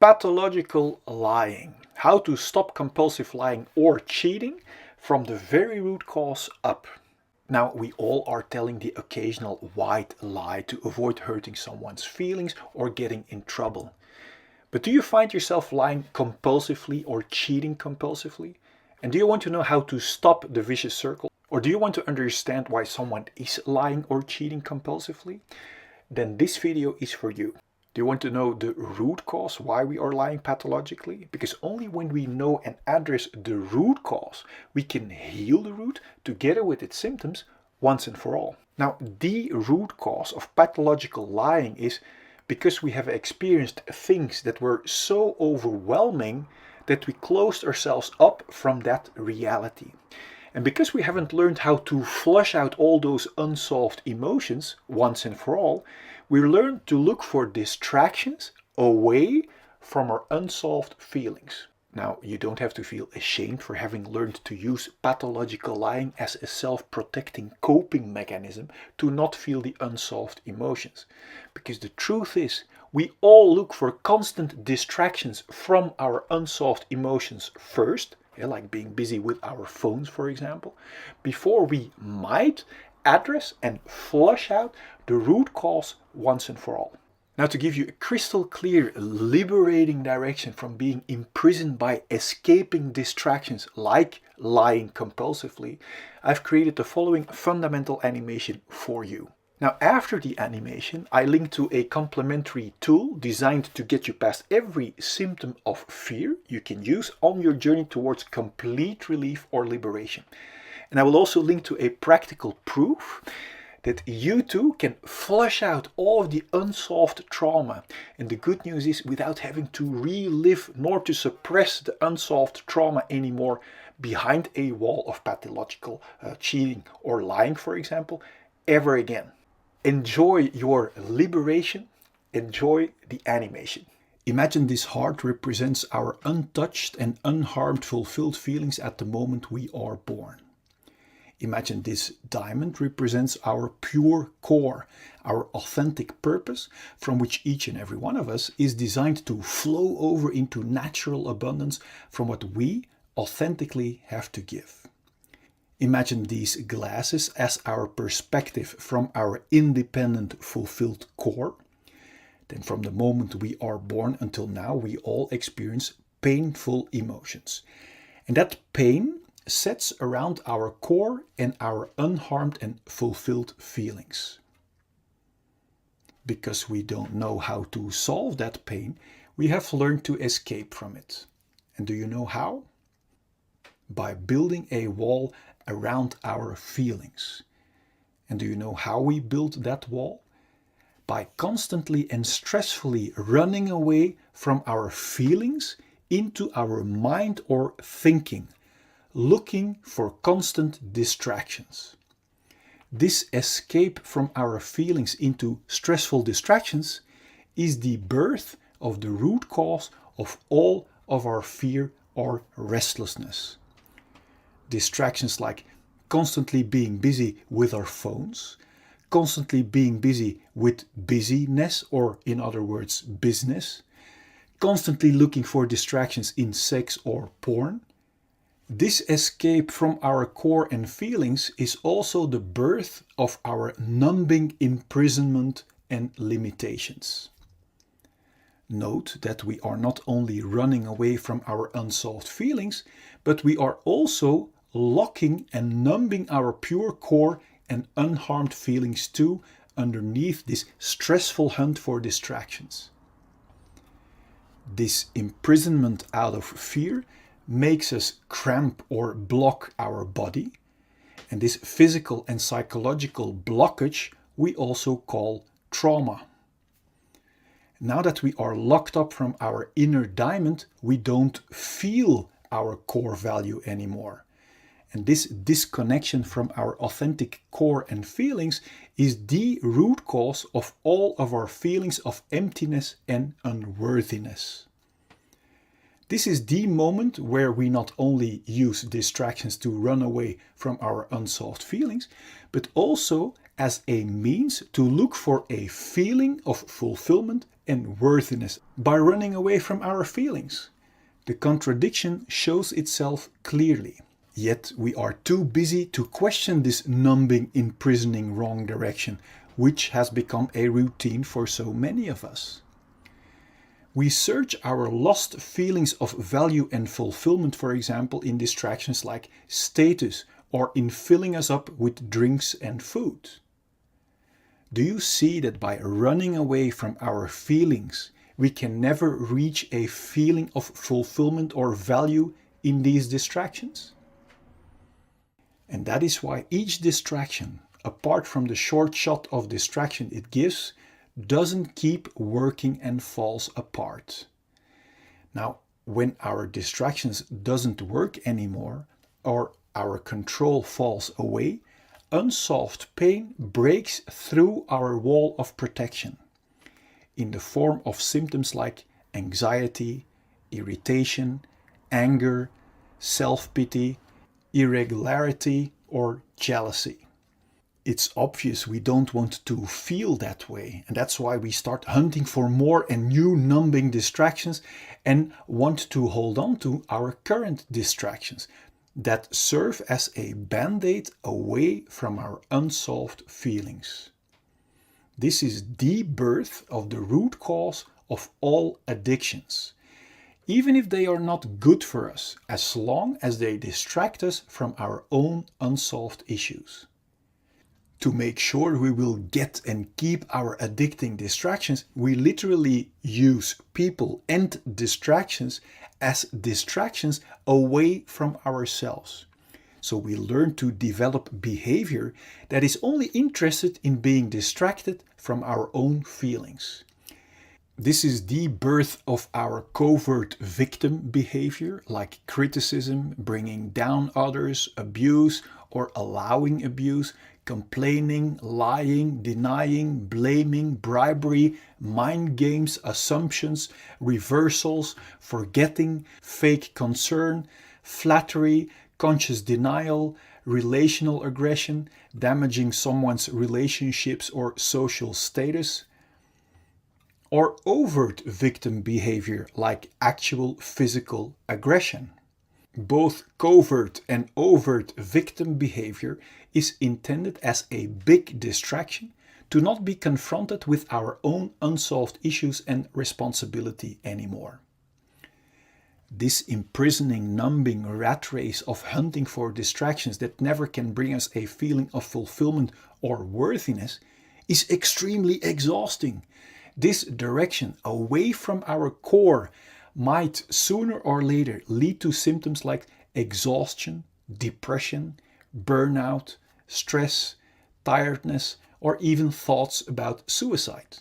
Pathological lying. How to stop compulsive lying or cheating from the very root cause up. Now, we all are telling the occasional white lie to avoid hurting someone's feelings or getting in trouble. But do you find yourself lying compulsively or cheating compulsively? And do you want to know how to stop the vicious circle? Or do you want to understand why someone is lying or cheating compulsively? Then this video is for you. Do you want to know the root cause why we are lying pathologically? Because only when we know and address the root cause, we can heal the root together with its symptoms once and for all. Now, the root cause of pathological lying is because we have experienced things that were so overwhelming that we closed ourselves up from that reality. And because we haven't learned how to flush out all those unsolved emotions once and for all, we learn to look for distractions away from our unsolved feelings. Now, you don't have to feel ashamed for having learned to use pathological lying as a self-protecting coping mechanism to not feel the unsolved emotions. Because the truth is, we all look for constant distractions from our unsolved emotions first, like being busy with our phones, for example, before we might address and flush out the root cause once and for all. Now, to give you a crystal clear, liberating direction from being imprisoned by escaping distractions like lying compulsively, I've created the following fundamental animation for you. Now, after the animation, I link to a complementary tool designed to get you past every symptom of fear you can use on your journey towards complete relief or liberation. And I will also link to a practical proof that you too can flush out all of the unsolved trauma. And the good news is, without having to relive nor to suppress the unsolved trauma anymore behind a wall of pathological cheating or lying, for example, ever again. Enjoy your liberation, enjoy the animation. Imagine this heart represents our untouched and unharmed fulfilled feelings at the moment we are born. Imagine this diamond represents our pure core, our authentic purpose, from which each and every one of us is designed to flow over into natural abundance from what we authentically have to give. Imagine these glasses as our perspective from our independent, fulfilled core. Then from the moment we are born until now, we all experience painful emotions. And that pain sets around our core and our unharmed and fulfilled feelings. Because we don't know how to solve that pain, we have learned to escape from it. And do you know how? By building a wall around our feelings. And do you know how we build that wall? By constantly and stressfully running away from our feelings into our mind or thinking, looking for constant distractions. This escape from our feelings into stressful distractions is the birth of the root cause of all of our fear or restlessness. Distractions like constantly being busy with our phones, constantly being busy with busyness, or in other words, business, constantly looking for distractions in sex or porn. This escape from our core and feelings is also the birth of our numbing imprisonment and limitations. Note that we are not only running away from our unsolved feelings, but we are also locking and numbing our pure core and unharmed feelings too underneath this stressful hunt for distractions. This imprisonment out of fear makes us cramp or block our body, and this physical and psychological blockage we also call trauma. Now that we are locked up from our inner diamond, we don't feel our core value anymore. And this disconnection from our authentic core and feelings is the root cause of all of our feelings of emptiness and unworthiness. This is the moment where we not only use distractions to run away from our unsolved feelings, but also as a means to look for a feeling of fulfillment and worthiness by running away from our feelings. The contradiction shows itself clearly. Yet we are too busy to question this numbing, imprisoning wrong direction, which has become a routine for so many of us. We search our lost feelings of value and fulfillment, for example, in distractions like status or in filling us up with drinks and food. Do you see that by running away from our feelings, we can never reach a feeling of fulfillment or value in these distractions? And that is why each distraction, apart from the short shot of distraction it gives, doesn't keep working and falls apart. Now, when our distractions doesn't work anymore or our control falls away, unsolved pain breaks through our wall of protection in the form of symptoms like anxiety, irritation, anger, self-pity, irregularity, or jealousy. It's obvious we don't want to feel that way, and that's why we start hunting for more and new numbing distractions and want to hold on to our current distractions that serve as a band-aid away from our unsolved feelings. This is the birth of the root cause of all addictions, even if they are not good for us, as long as they distract us from our own unsolved issues. To make sure we will get and keep our addicting distractions, we literally use people and distractions as distractions away from ourselves. So we learn to develop behavior that is only interested in being distracted from our own feelings. This is the birth of our covert victim behavior, like criticism, bringing down others, abuse or allowing abuse, complaining, lying, denying, blaming, bribery, mind games, assumptions, reversals, forgetting, fake concern, flattery, conscious denial, relational aggression, damaging someone's relationships or social status, or overt victim behavior like actual physical aggression. Both covert and overt victim behavior is intended as a big distraction to not be confronted with our own unsolved issues and responsibility anymore. This imprisoning, numbing rat race of hunting for distractions that never can bring us a feeling of fulfillment or worthiness is extremely exhausting. This direction away from our core might sooner or later lead to symptoms like exhaustion, depression, burnout, stress, tiredness, or even thoughts about suicide.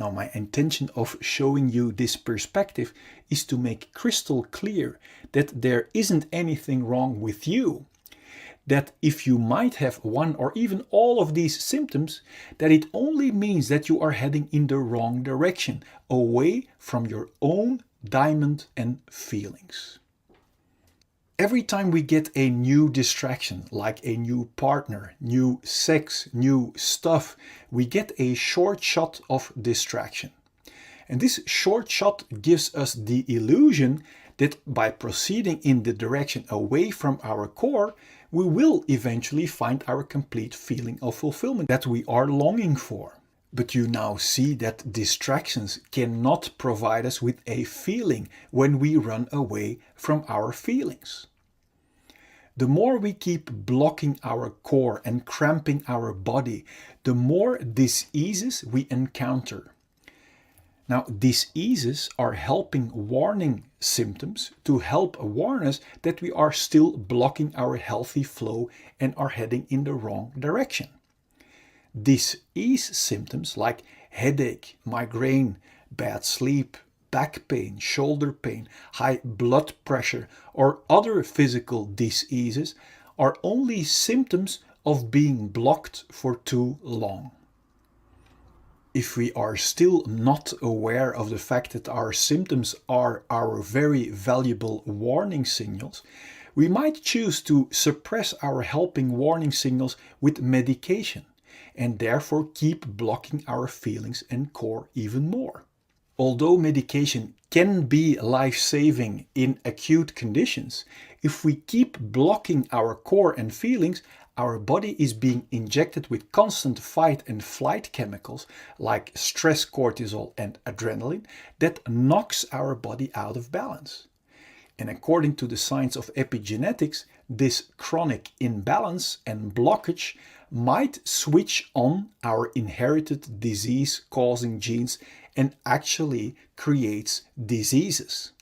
Now, my intention of showing you this perspective is to make crystal clear that there isn't anything wrong with you. That if you might have one or even all of these symptoms, that it only means that you are heading in the wrong direction, away from your own diamond and feelings. Every time we get a new distraction, like a new partner, new sex, new stuff, we get a short shot of distraction. And this short shot gives us the illusion that by proceeding in the direction away from our core, we will eventually find our complete feeling of fulfillment that we are longing for. But you now see that distractions cannot provide us with a feeling when we run away from our feelings. The more we keep blocking our core and cramping our body, the more diseases we encounter. Now, diseases are helping warning symptoms to help warn us that we are still blocking our healthy flow and are heading in the wrong direction. Disease symptoms like headache, migraine, bad sleep, back pain, shoulder pain, high blood pressure, or other physical diseases are only symptoms of being blocked for too long. If we are still not aware of the fact that our symptoms are our very valuable warning signals, we might choose to suppress our helping warning signals with medication, and therefore keep blocking our feelings and core even more. Although medication can be life-saving in acute conditions, if we keep blocking our core and feelings, our body is being injected with constant fight and flight chemicals like stress cortisol and adrenaline that knocks our body out of balance. And according to the science of epigenetics, this chronic imbalance and blockage might switch on our inherited disease-causing genes and actually creates diseases.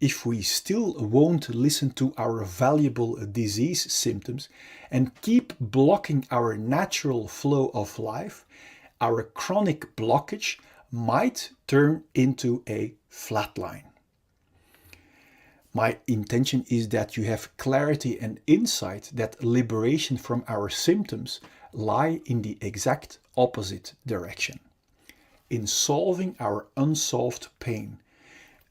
If we still won't listen to our valuable disease symptoms and keep blocking our natural flow of life, our chronic blockage might turn into a flatline. My intention is that you have clarity and insight that liberation from our symptoms lie in the exact opposite direction, in solving our unsolved pain,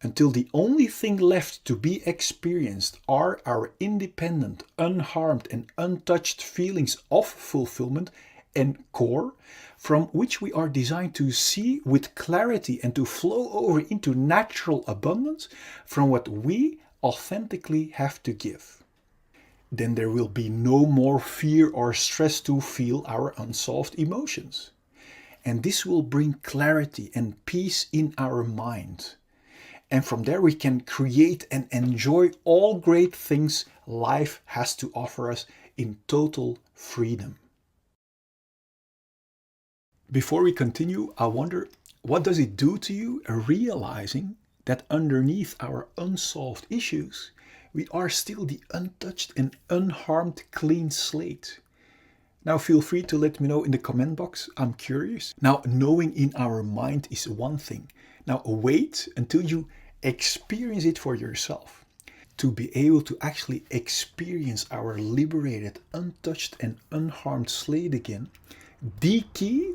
until the only thing left to be experienced are our independent, unharmed and untouched feelings of fulfillment and core, from which we are designed to see with clarity and to flow over into natural abundance from what we authentically have to give. Then there will be no more fear or stress to feel our unsolved emotions. And this will bring clarity and peace in our mind. And from there we can create and enjoy all great things life has to offer us in total freedom. Before we continue, I wonder, what does it do to you realizing that underneath our unsolved issues, we are still the untouched and unharmed clean slate? Now feel free to let me know in the comment box. I'm curious. Now, knowing in our mind is one thing. Now wait until you experience it for yourself. To be able to actually experience our liberated, untouched and unharmed slate again, the key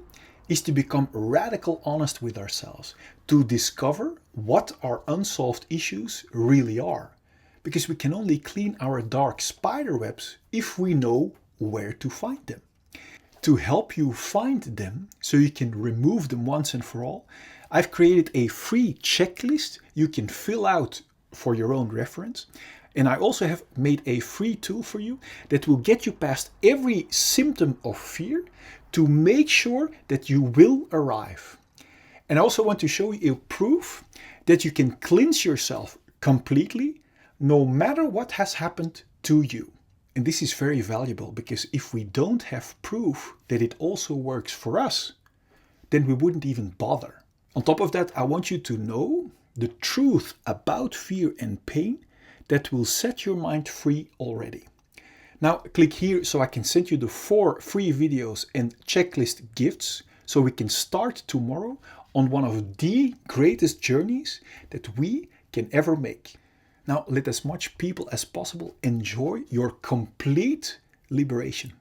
is to become radical honest with ourselves, to discover what our unsolved issues really are. Because we can only clean our dark spider webs if we know where to find them. To help you find them, so you can remove them once and for all, I've created a free checklist you can fill out for your own reference. And I also have made a free tool for you that will get you past every symptom of fear to make sure that you will arrive. And I also want to show you a proof that you can cleanse yourself completely no matter what has happened to you. And this is very valuable because if we don't have proof that it also works for us, then we wouldn't even bother. On top of that, I want you to know the truth about fear and pain that will set your mind free already. Now click here so I can send you the 4 free videos and checklist gifts so we can start tomorrow on one of the greatest journeys that we can ever make. Now let as much people as possible enjoy your complete liberation.